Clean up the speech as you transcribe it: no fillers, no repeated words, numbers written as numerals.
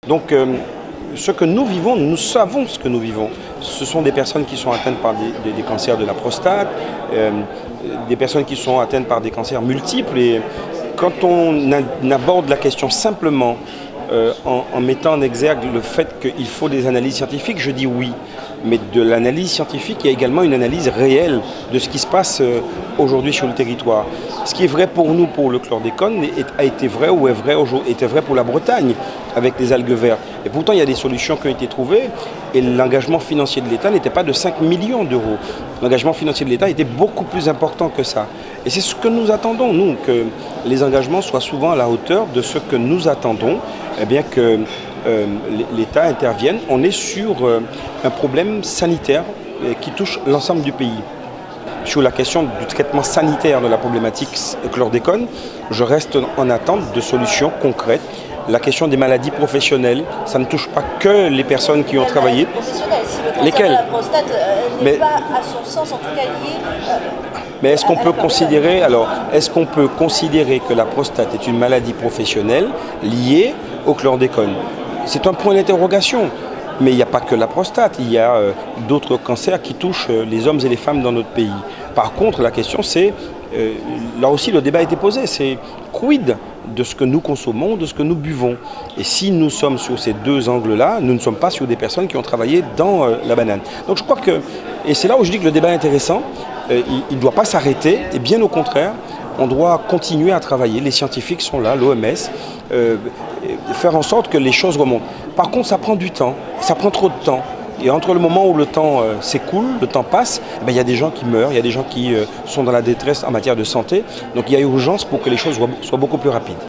Donc, ce que nous vivons, nous savons ce que nous vivons. Ce sont des personnes qui sont atteintes par des cancers de la prostate, des personnes qui sont atteintes par des cancers multiples. Et quand on aborde la question simplement en mettant en exergue le fait qu'il faut des analyses scientifiques, je dis oui. Mais de l'analyse scientifique, il y a également une analyse réelle de ce qui se passe aujourd'hui sur le territoire. Ce qui est vrai pour nous, pour le chlordécone, a été vrai ou était vrai pour la Bretagne avec les algues vertes. Et pourtant, il y a des solutions qui ont été trouvées et l'engagement financier de l'État n'était pas de 5 millions d'euros. L'engagement financier de l'État était beaucoup plus important que ça. Et c'est ce que nous attendons, nous, que les engagements soient souvent à la hauteur de ce que nous attendons, eh bien que l'État intervienne. On est sur un problème sanitaire qui touche l'ensemble du pays. Sur la question du traitement sanitaire de la problématique chlordécone, je reste en attente de solutions concrètes. La question des maladies professionnelles, ça ne touche pas que les personnes qui ont travaillé. Si lesquelles la prostate n'est pas, à son sens, en tout cas liée. Mais est-ce qu'on peut considérer que la prostate est une maladie professionnelle liée au chlordécone? C'est un point d'interrogation. Mais il n'y a pas que la prostate, il y a d'autres cancers qui touchent les hommes et les femmes dans notre pays. Par contre, la question c'est, là aussi le débat a été posé, c'est quid de ce que nous consommons, de ce que nous buvons. Et si nous sommes sur ces deux angles-là, nous ne sommes pas sur des personnes qui ont travaillé dans la banane. Donc je crois que, et c'est là où je dis que le débat est intéressant, il ne doit pas s'arrêter, et bien au contraire, on doit continuer à travailler, les scientifiques sont là, l'OMS, faire en sorte que les choses remontent. Par contre, ça prend du temps, ça prend trop de temps. Et entre le moment où le temps s'écoule, le temps passe, il y a des gens qui meurent, il y a des gens qui sont dans la détresse en matière de santé. Donc il y a urgence pour que les choses soient beaucoup plus rapides.